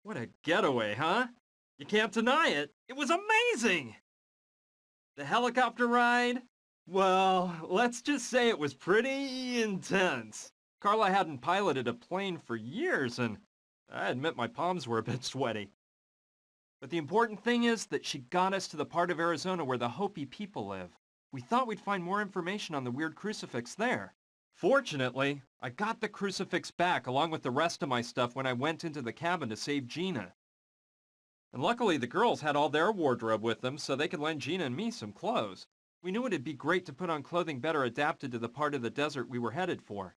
What a getaway, huh? You can't deny it. It was amazing! The helicopter ride? Well, let's just say it was pretty intense. Carla hadn't piloted a plane for years, and I admit my palms were a bit sweaty. But the important thing is that she got us to the part of Arizona where the Hopi people live. We thought we'd find more information on the weird crucifix there. Fortunately, I got the crucifix back along with the rest of my stuff when I went into the cabin to save Gina. And luckily the girls had all their wardrobe with them so they could lend Gina and me some clothes. We knew it'd be great to put on clothing better adapted to the part of the desert we were headed for.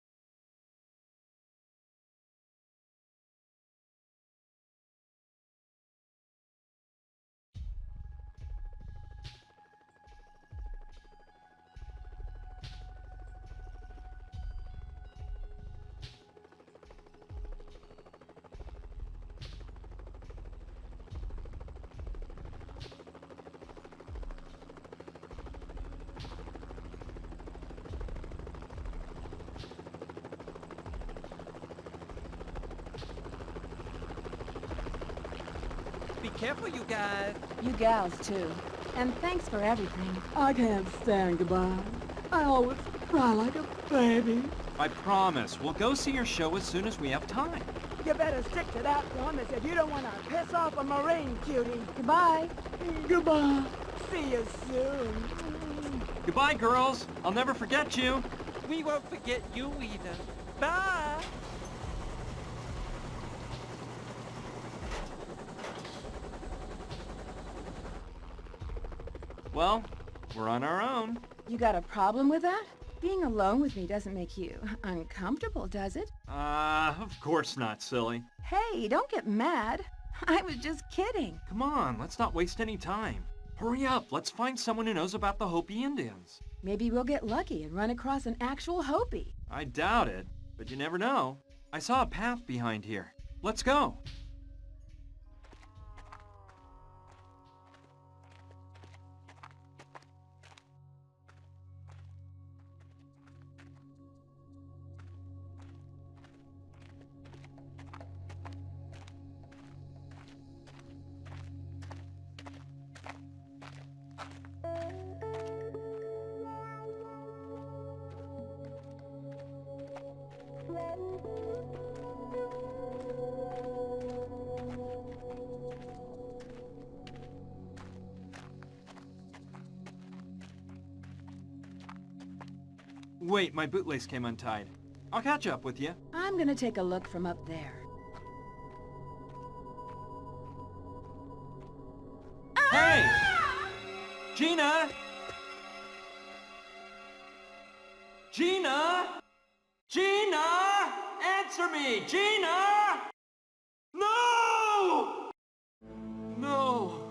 Be careful, you guys. You gals, too. And thanks for everything. I can't stand goodbye. I always cry like a baby. I promise, we'll go see your show as soon as we have time. You better stick to that promise if you don't want to piss off a Marine cutie. Goodbye. Goodbye. See you soon. Goodbye, girls. I'll never forget you. We won't forget you either. Bye. Well, we're on our own. You got a problem with that? Being alone with me doesn't make you uncomfortable, does it? Of course not, silly. Hey, don't get mad. I was just kidding. Come on, let's not waste any time. Hurry up, let's find someone who knows about the Hopi Indians. Maybe we'll get lucky and run across an actual Hopi. I doubt it, but you never know. I saw a path behind here. Let's go. Wait, my bootlace came untied. I'll catch up with you. I'm gonna take a look from up there. Hey! Gina! Gina! Gina! Answer me! Gina! No! No!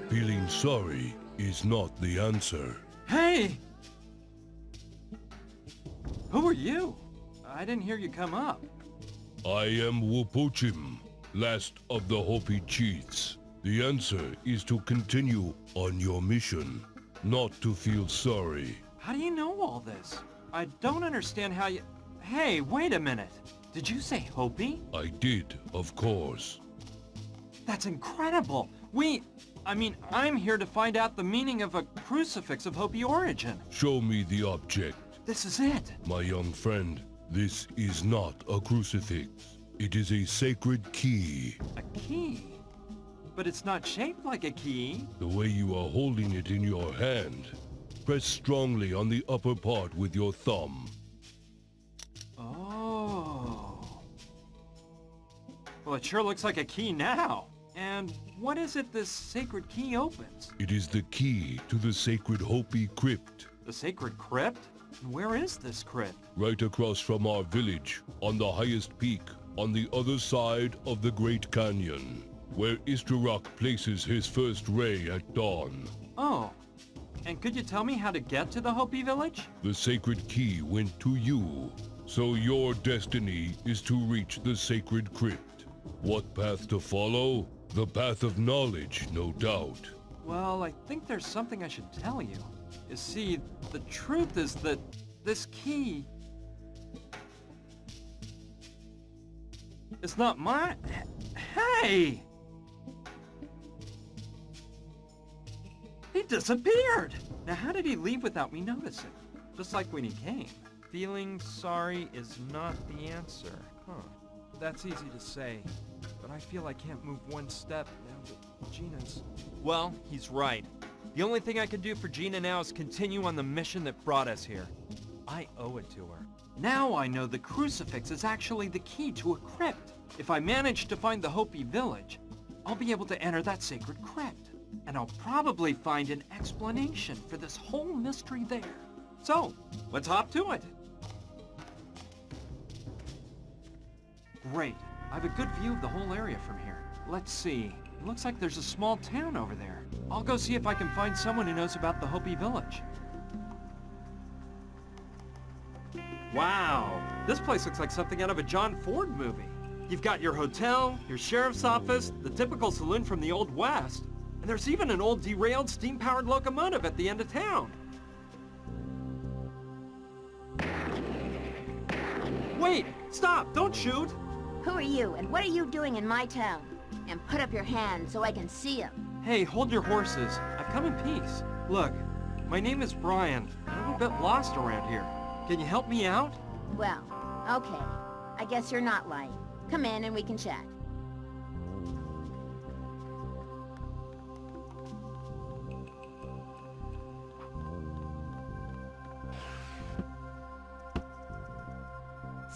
Feeling sorry is not the answer. Hey! Who are you? I didn't hear you come up. I am Wupuchim, last of the Hopi chiefs. The answer is to continue on your mission, not to feel sorry. How do you know all this? I don't understand how you... Hey, wait a minute. Did you say Hopi? I did, of course. That's incredible. I'm here to find out the meaning of a crucifix of Hopi origin. Show me the object. This is it. My young friend, this is not a crucifix. It is a sacred key. A key? But it's not shaped like a key. The way you are holding it in your hand, press strongly on the upper part with your thumb. Oh. Well, it sure looks like a key now. And what is it this sacred key opens? It is the key to the sacred Hopi crypt. The sacred crypt? And where is this crypt? Right across from our village, on the highest peak, on the other side of the Great Canyon, where Istarok places his first ray at dawn. Oh. And could you tell me how to get to the Hopi village? The sacred key went to you, so your destiny is to reach the sacred crypt. What path to follow? The path of knowledge, no doubt. Well, I think there's something I should tell you. You see, the truth is that this key is not mine. Hey! He disappeared! Now how did he leave without me noticing? Just like when he came. Feeling sorry is not the answer. Huh. That's easy to say, but I feel I can't move one step now that Gina's... Well, he's right. The only thing I can do for Gina now is continue on the mission that brought us here. I owe it to her. Now I know the crucifix is actually the key to a crypt. If I manage to find the Hopi village, I'll be able to enter that sacred crypt. And I'll probably find an explanation for this whole mystery there. So, let's hop to it. Great. I have a good view of the whole area from here. Let's see. It looks like there's a small town over there. I'll go see if I can find someone who knows about the Hopi village. Wow. This place looks like something out of a John Ford movie. You've got your hotel, your sheriff's office, the typical saloon from the Old West, and there's even an old derailed steam-powered locomotive at the end of town. Wait! Stop! Don't shoot! Who are you, and what are you doing in my town? And put up your hand so I can see them. Hey, hold your horses. I've come in peace. Look, my name is Brian. I'm a bit lost around here. Can you help me out? Well, okay. I guess you're not lying. Come in and we can chat.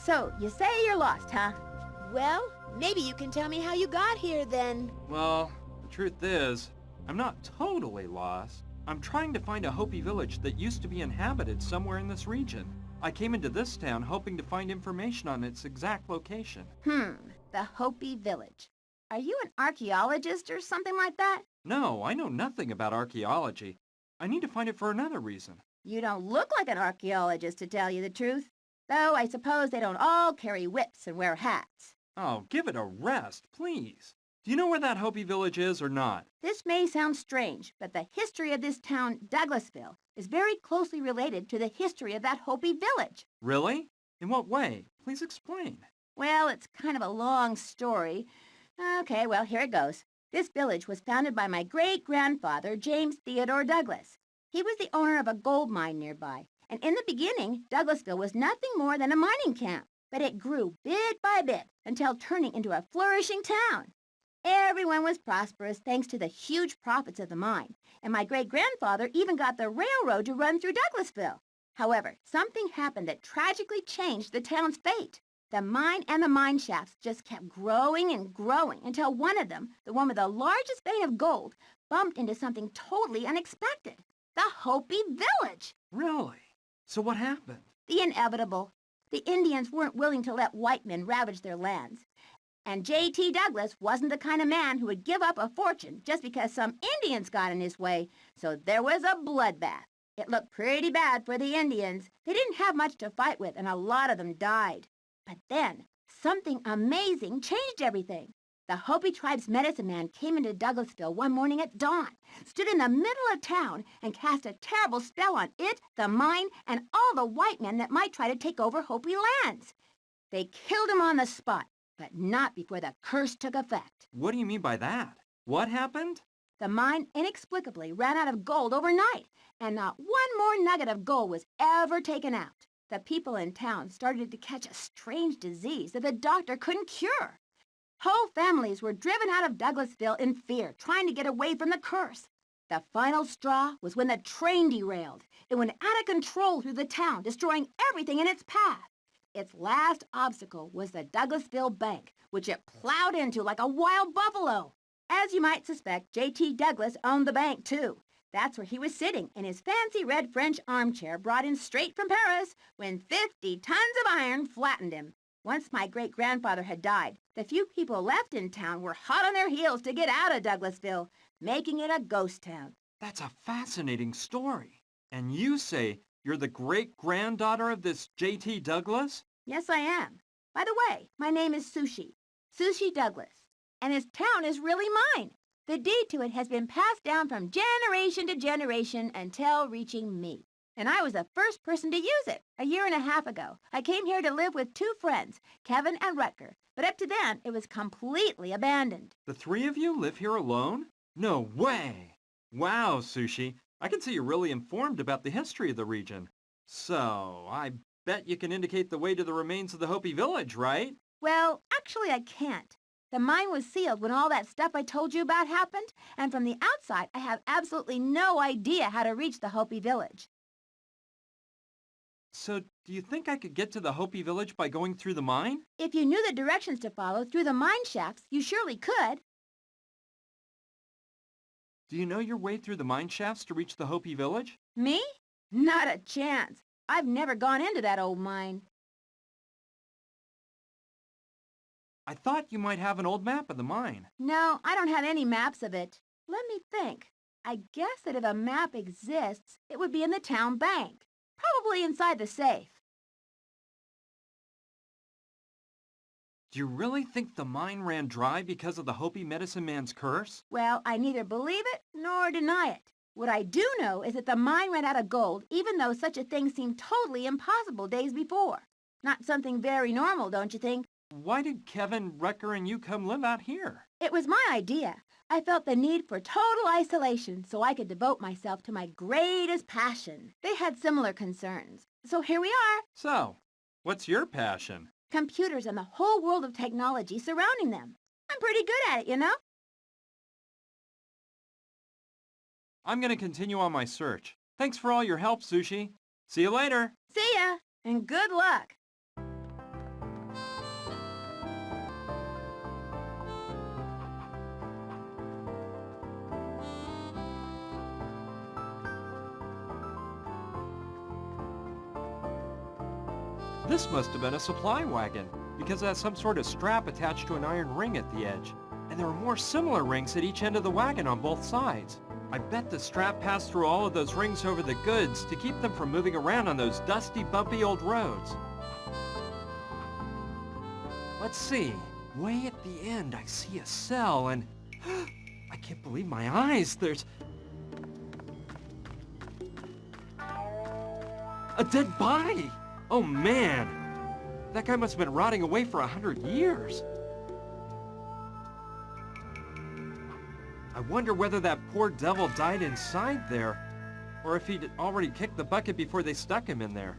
So, you say you're lost, huh? Well, maybe you can tell me how you got here then. Well, the truth is, I'm not totally lost. I'm trying to find a Hopi village that used to be inhabited somewhere in this region. I came into this town hoping to find information on its exact location. The Hopi village. Are you an archaeologist or something like that? No, I know nothing about archaeology. I need to find it for another reason. You don't look like an archaeologist, to tell you the truth. Though I suppose they don't all carry whips and wear hats. Oh, give it a rest, please. Do you know where that Hopi village is or not? This may sound strange, but the history of this town, Douglasville, is very closely related to the history of that Hopi village. Really? In what way? Please explain. Well, it's kind of a long story. Okay, well, here it goes. This village was founded by my great-grandfather, James Theodore Douglas. He was the owner of a gold mine nearby, and in the beginning, Douglasville was nothing more than a mining camp. But it grew bit by bit until turning into a flourishing town. Everyone was prosperous thanks to the huge profits of the mine, and my great-grandfather even got the railroad to run through Douglasville. However, something happened that tragically changed the town's fate. The mine and the mine shafts just kept growing and growing until one of them, the one with the largest vein of gold, bumped into something totally unexpected. The Hopi village! Really? So what happened? The inevitable. The Indians weren't willing to let white men ravage their lands. And J.T. Douglas wasn't the kind of man who would give up a fortune just because some Indians got in his way, so there was a bloodbath. It looked pretty bad for the Indians. They didn't have much to fight with, and a lot of them died. But then, something amazing changed everything. The Hopi tribe's medicine man came into Douglasville one morning at dawn, stood in the middle of town, and cast a terrible spell on it, the mine, and all the white men that might try to take over Hopi lands. They killed him on the spot, but not before the curse took effect. What do you mean by that? What happened? The mine inexplicably ran out of gold overnight, and not one more nugget of gold was ever taken out. The people in town started to catch a strange disease that the doctor couldn't cure. Whole families were driven out of Douglasville in fear, trying to get away from the curse. The final straw was when the train derailed. It went out of control through the town, destroying everything in its path. Its last obstacle was the Douglasville Bank, which it plowed into like a wild buffalo. As you might suspect, J.T. Douglas owned the bank, too. That's where he was sitting in his fancy red French armchair brought in straight from Paris when 50 tons of iron flattened him. Once my great-grandfather had died, the few people left in town were hot on their heels to get out of Douglasville, making it a ghost town. That's a fascinating story. And you say you're the great-granddaughter of this J.T. Douglas? Yes, I am. By the way, my name is Sushi Douglas, and his town is really mine. The deed to it has been passed down from generation to generation until reaching me. And I was the first person to use it a year and a half ago. I came here to live with 2 friends, Kevin and Rutger, but up to then, it was completely abandoned. The 3 of you live here alone? No way! Wow, Sushi. I can see you're really informed about the history of the region. So, I bet you can indicate the way to the remains of the Hopi village, right? Well, actually, I can't. The mine was sealed when all that stuff I told you about happened, and from the outside, I have absolutely no idea how to reach the Hopi village. So, do you think I could get to the Hopi village by going through the mine? If you knew the directions to follow through the mine shafts, you surely could. Do you know your way through the mine shafts to reach the Hopi village? Me? Not a chance. I've never gone into that old mine. I thought you might have an old map of the mine. No, I don't have any maps of it. Let me think. I guess that if a map exists, it would be in the town bank. Probably inside the safe. Do you really think the mine ran dry because of the Hopi medicine man's curse? Well, I neither believe it nor deny it. What I do know is that the mine ran out of gold, even though such a thing seemed totally impossible days before. Not something very normal, don't you think? Why did Kevin, Rutger, and you come live out here? It was my idea. I felt the need for total isolation so I could devote myself to my greatest passion. They had similar concerns. So here we are. So, what's your passion? Computers and the whole world of technology surrounding them. I'm pretty good at it, you know? I'm going to continue on my search. Thanks for all your help, Sushi. See you later. See ya, and good luck. This must have been a supply wagon, because it has some sort of strap attached to an iron ring at the edge. And there are more similar rings at each end of the wagon on both sides. I bet the strap passed through all of those rings over the goods to keep them from moving around on those dusty, bumpy old roads. Let's see. Way at the end, I see a cell, and I can't believe my eyes. There's a dead body. Oh man, that guy must have been rotting away for 100 years. I wonder whether that poor devil died inside there, or if he'd already kicked the bucket before they stuck him in there.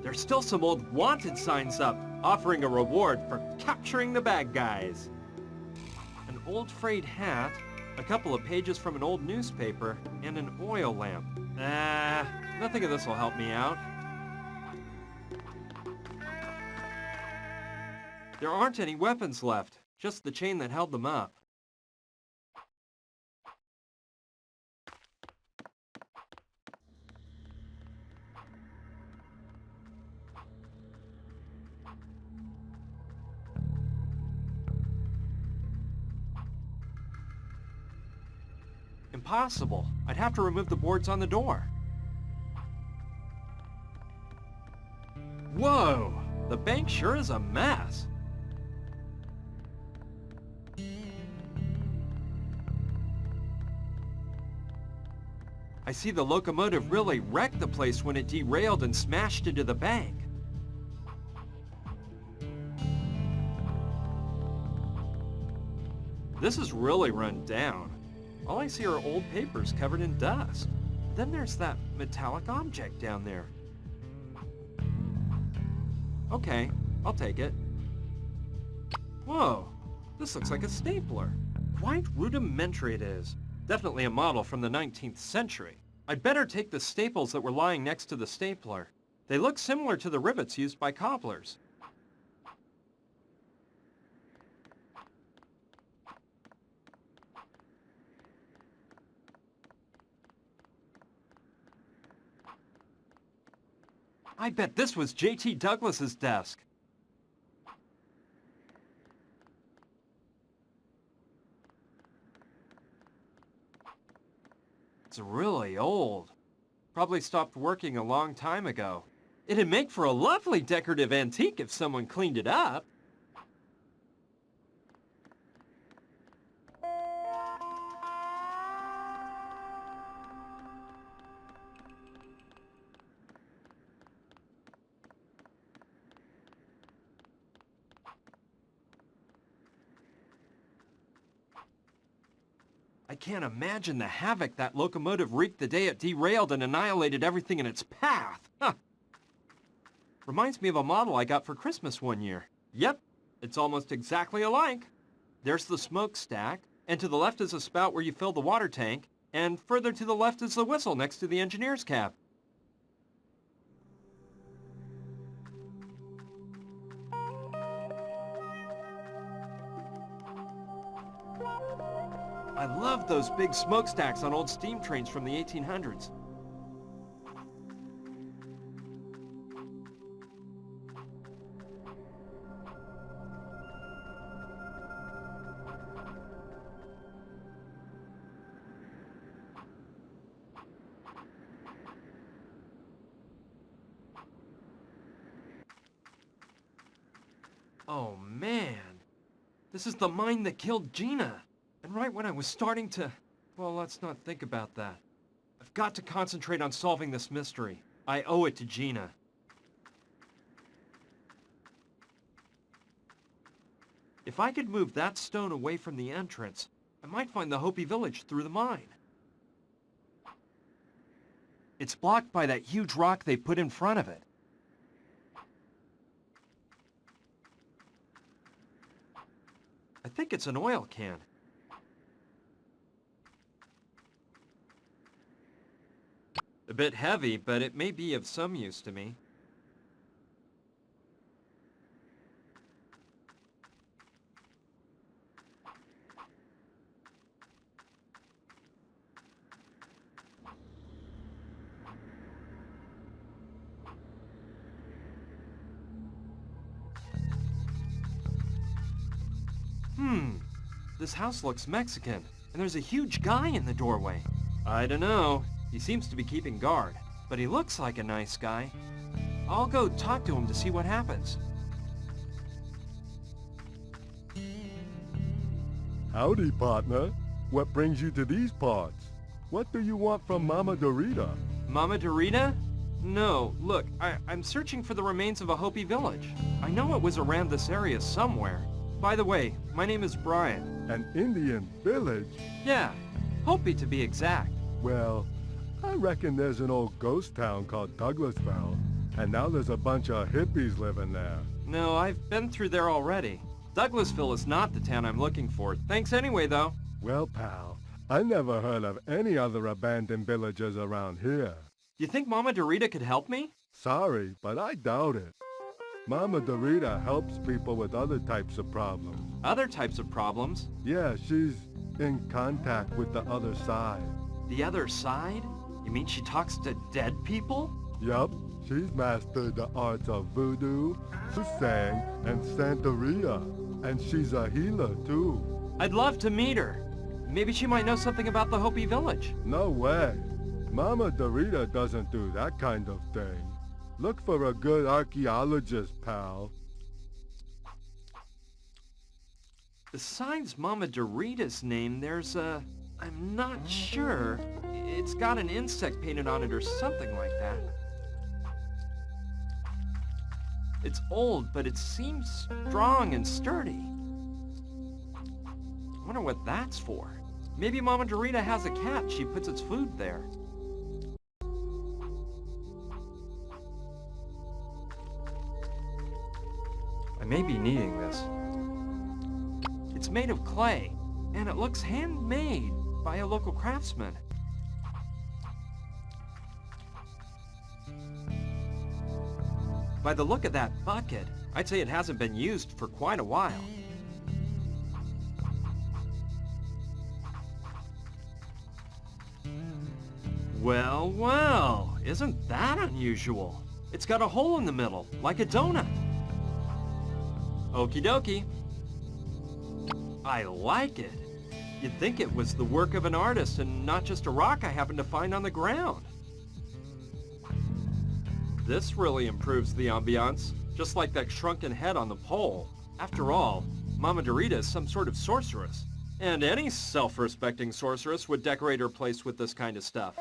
There's still some old wanted signs up, offering a reward for capturing the bad guys. An old frayed hat, a couple of pages from an old newspaper, and an oil lamp. Nothing of this will help me out. There aren't any weapons left, just the chain that held them up. Impossible. I'd have to remove the boards on the door. Whoa! The bank sure is a mess. I see the locomotive really wrecked the place when it derailed and smashed into the bank. This is really run down. All I see are old papers covered in dust. Then there's that metallic object down there. Okay, I'll take it. Whoa, this looks like a stapler. Quite rudimentary it is. Definitely a model from the 19th century. I'd better take the staples that were lying next to the stapler. They look similar to the rivets used by cobblers. I bet this was J.T. Douglas's desk. It's really old. Probably stopped working a long time ago. It'd make for a lovely decorative antique if someone cleaned it up. I can't imagine the havoc that locomotive wreaked the day it derailed and annihilated everything in its path. Huh. Reminds me of a model I got for Christmas one year. Yep, it's almost exactly alike. There's the smokestack, and to the left is a spout where you fill the water tank, and further to the left is the whistle next to the engineer's cab. I love those big smokestacks on old steam trains from the 1800s. Oh man, this is the mine that killed Gina. And right when I was starting to... Well, let's not think about that. I've got to concentrate on solving this mystery. I owe it to Gina. If I could move that stone away from the entrance, I might find the Hopi village through the mine. It's blocked by that huge rock they put in front of it. I think it's an oil can. A bit heavy, but it may be of some use to me. This house looks Mexican, and there's a huge guy in the doorway. I don't know. He seems to be keeping guard, but he looks like a nice guy. I'll go talk to him to see what happens. Howdy, partner. What brings you to these parts? What do you want from Mama Dorita? Mama Dorita? No, look, I'm searching for the remains of a Hopi village. I know it was around this area somewhere. By the way, my name is Brian. An Indian village? Yeah, Hopi to be exact. Well, I reckon there's an old ghost town called Douglasville, and now there's a bunch of hippies living there. No, I've been through there already. Douglasville is not the town I'm looking for. Thanks anyway, though. Well, pal, I never heard of any other abandoned villages around here. You think Mama Dorita could help me? Sorry, but I doubt it. Mama Dorita helps people with other types of problems. Other types of problems? Yeah, she's in contact with the other side. The other side? You mean she talks to dead people? Yup, she's mastered the arts of voodoo, Susang, and Santeria. And she's a healer, too. I'd love to meet her. Maybe she might know something about the Hopi village. No way. Mama Dorita doesn't do that kind of thing. Look for a good archaeologist, pal. Besides Mama Dorita's name, there's a... I'm not sure. It's got an insect painted on it or something like that. It's old, but it seems strong and sturdy. I wonder what that's for. Maybe Mama Dorita has a cat. She puts its food there. I may be needing this. It's made of clay, and it looks handmade by a local craftsman. By the look of that bucket, I'd say it hasn't been used for quite a while. Well, well, isn't that unusual? It's got a hole in the middle, like a donut. Okie dokie. I like it. You'd think it was the work of an artist and not just a rock I happened to find on the ground. This really improves the ambiance, just like that shrunken head on the pole. After all, Mama Dorita is some sort of sorceress, and any self-respecting sorceress would decorate her place with this kind of stuff.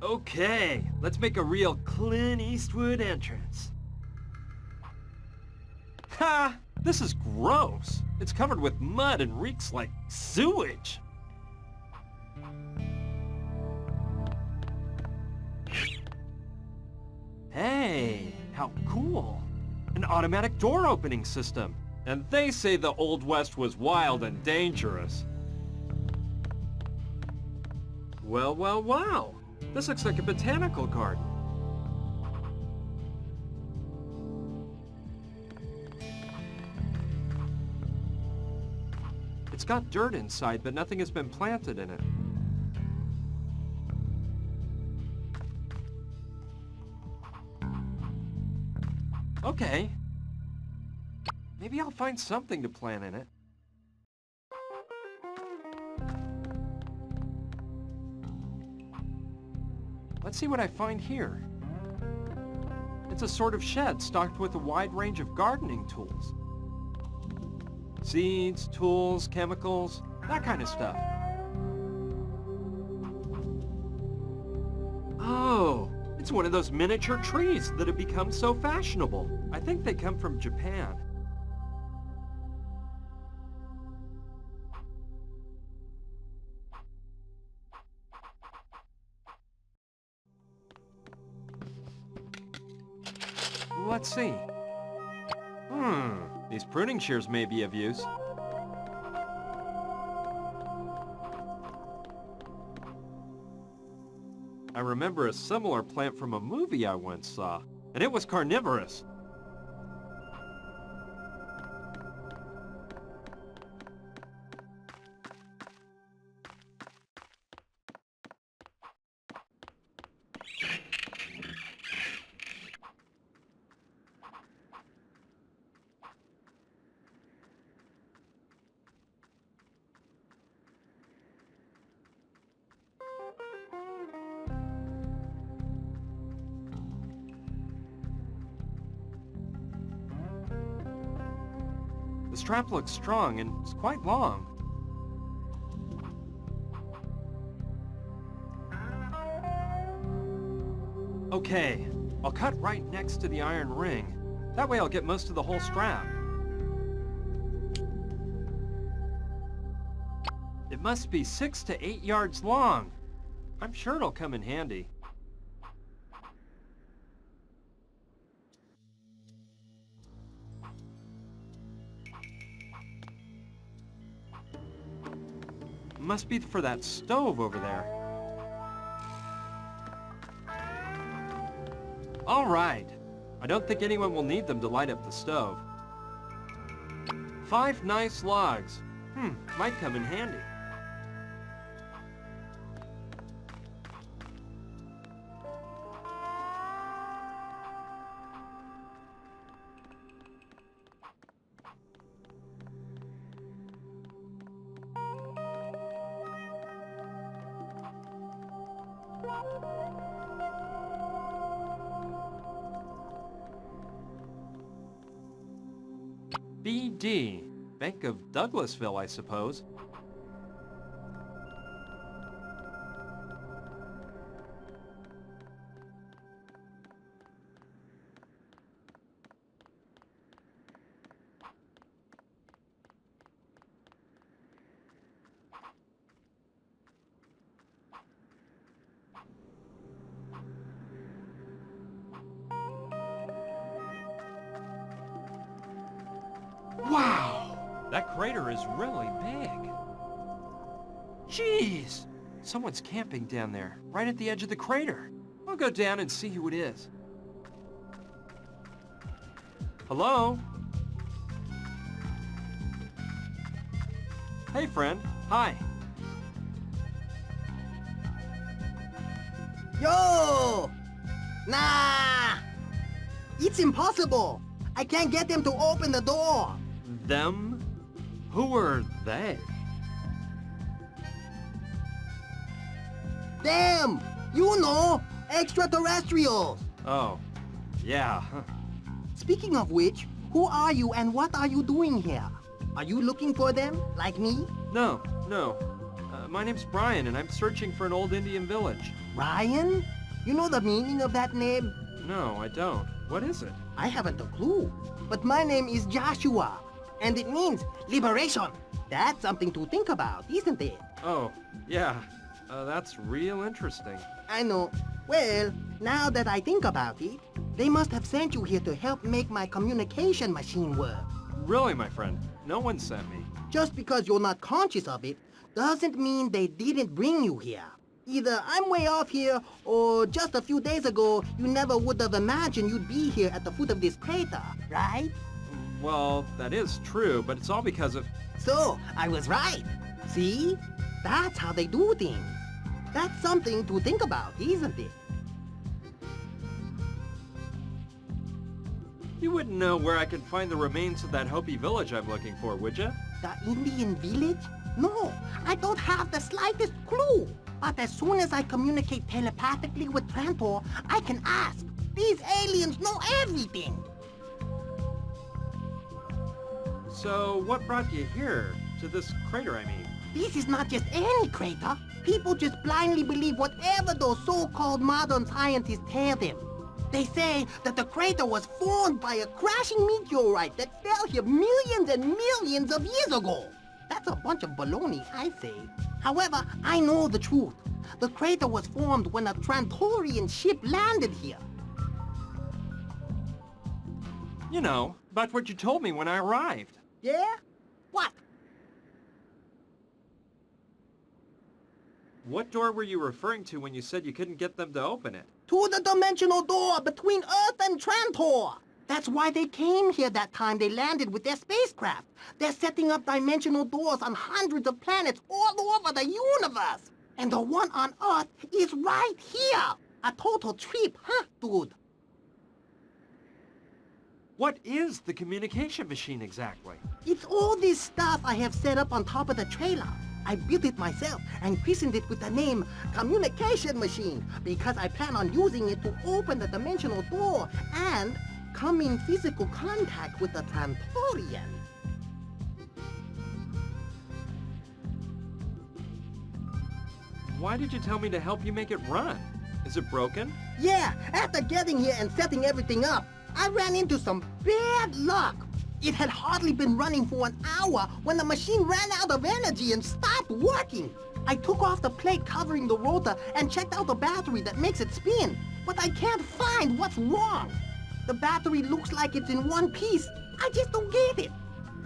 Okay, let's make a real Clint Eastwood entrance. Ha! This is gross. It's covered with mud and reeks like sewage. Hey, how cool. An automatic door opening system. And they say the Old West was wild and dangerous. Well, well, wow. This looks like a botanical garden. It's got dirt inside, but nothing has been planted in it. Okay. Maybe I'll find something to plant in it. Let's see what I find here. It's a sort of shed stocked with a wide range of gardening tools. Seeds, tools, chemicals, that kind of stuff. Oh, it's one of those miniature trees that have become so fashionable. I think they come from Japan. Let's see. These pruning shears may be of use. I remember a similar plant from a movie I once saw, and it was carnivorous. The strap looks strong and it's quite long. Okay, I'll cut right next to the iron ring. That way I'll get most of the whole strap. It must be 6 to 8 yards long. I'm sure it'll come in handy. Must be for that stove over there. All right. I don't think anyone will need them to light up the stove. 5 nice logs. Might come in handy. BD. Bank of Douglasville, I suppose. Wow! That crater is really big. Jeez! Someone's camping down there, right at the edge of the crater. I'll go down and see who it is. Hello? Hey, friend. Hi. Yo! Nah! It's impossible! I can't get them to open the door! Them? Who are they? Them! You know! Extraterrestrials! Oh, yeah. Speaking of which, who are you and what are you doing here? Are you looking for them, like me? No. My name's Brian, and I'm searching for an old Indian village. Ryan? You know the meaning of that name? No, I don't. What is it? I haven't a clue. But my name is Joshua, and it means liberation. That's something to think about, isn't it? Oh, yeah. That's real interesting. I know. Well, now that I think about it, they must have sent you here to help make my communication machine work. Really, my friend? No one sent me. Just because you're not conscious of it, doesn't mean they didn't bring you here. Either I'm way off here, or just a few days ago, you never would have imagined you'd be here at the foot of this crater, right? Well, that is true, but it's all because of... So, I was right. See? That's how they do things. That's something to think about, isn't it? You wouldn't know where I could find the remains of that Hopi village I'm looking for, would you? The Indian village? No, I don't have the slightest clue. But as soon as I communicate telepathically with Trantor, I can ask. These aliens know everything. So, what brought you here? To this crater, I mean. This is not just any crater. People just blindly believe whatever those so-called modern scientists tell them. They say that the crater was formed by a crashing meteorite that fell here millions and millions of years ago. That's a bunch of baloney, I say. However, I know the truth. The crater was formed when a Trantorian ship landed here. You know, about what you told me when I arrived. Yeah? What? What door were you referring to when you said you couldn't get them to open it? To the dimensional door between Earth and Trantor. That's why they came here that time they landed with their spacecraft. They're setting up dimensional doors on hundreds of planets all over the universe. And the one on Earth is right here. A total trip, huh, dude? What is the communication machine exactly? It's all this stuff I have set up on top of the trailer. I built it myself and christened it with the name Communication Machine because I plan on using it to open the dimensional door and come in physical contact with the Trantorian. Why did you tell me to help you make it run? Is it broken? Yeah, after getting here and setting everything up, I ran into some bad luck. It had hardly been running for an hour when the machine ran out of energy and stopped working. I took off the plate covering the rotor and checked out the battery that makes it spin, but I can't find what's wrong. The battery looks like it's in one piece. I just don't get it.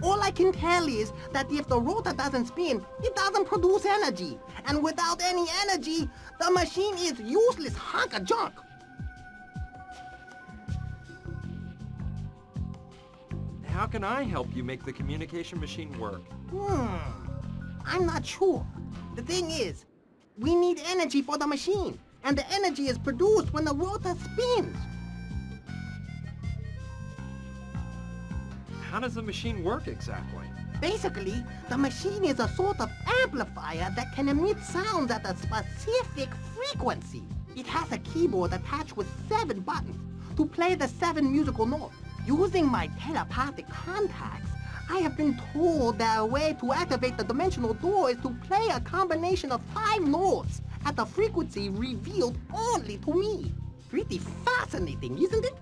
All I can tell is that if the rotor doesn't spin, it doesn't produce energy. And without any energy, the machine is useless hunk of How How can I help you make the communication machine work? I'm not sure. The thing is, we need energy for the machine, and the energy is produced when the rotor spins. How does the machine work exactly? Basically, the machine is a sort of amplifier that can emit sounds at a specific frequency. It has a keyboard attached with 7 buttons to play the 7 musical notes. Using my telepathic contacts, I have been told that a way to activate the dimensional door is to play a combination of 5 notes at a frequency revealed only to me. Pretty fascinating, isn't it?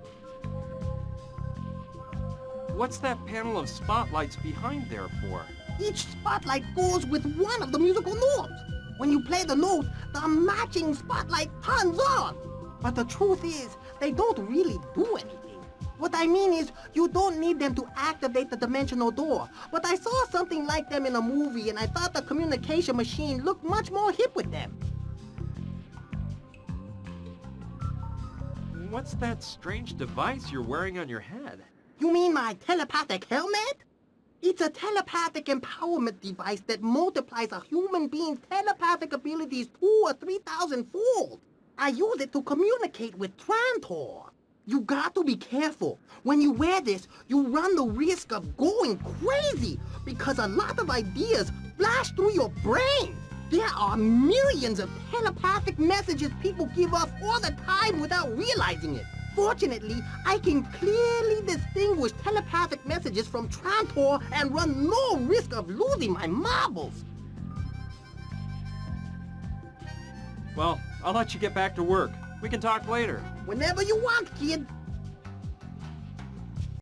What's that panel of spotlights behind there for? Each spotlight goes with one of the musical notes. When you play the note, the matching spotlight turns on. But the truth is, they don't really do anything. What I mean is, you don't need them to activate the dimensional door. But I saw something like them in a movie, and I thought the communication machine looked much more hip with them. What's that strange device you're wearing on your head? You mean my telepathic helmet? It's a telepathic empowerment device that multiplies a human being's telepathic abilities 2,000 or 3,000-fold. I use it to communicate with Trantor. You got to be careful. When you wear this, you run the risk of going crazy because a lot of ideas flash through your brain. There are millions of telepathic messages people give off all the time without realizing it. Fortunately, I can clearly distinguish telepathic messages from Trantor and run no risk of losing my marbles. Well, I'll let you get back to work. We can talk later. Whenever you want, kid.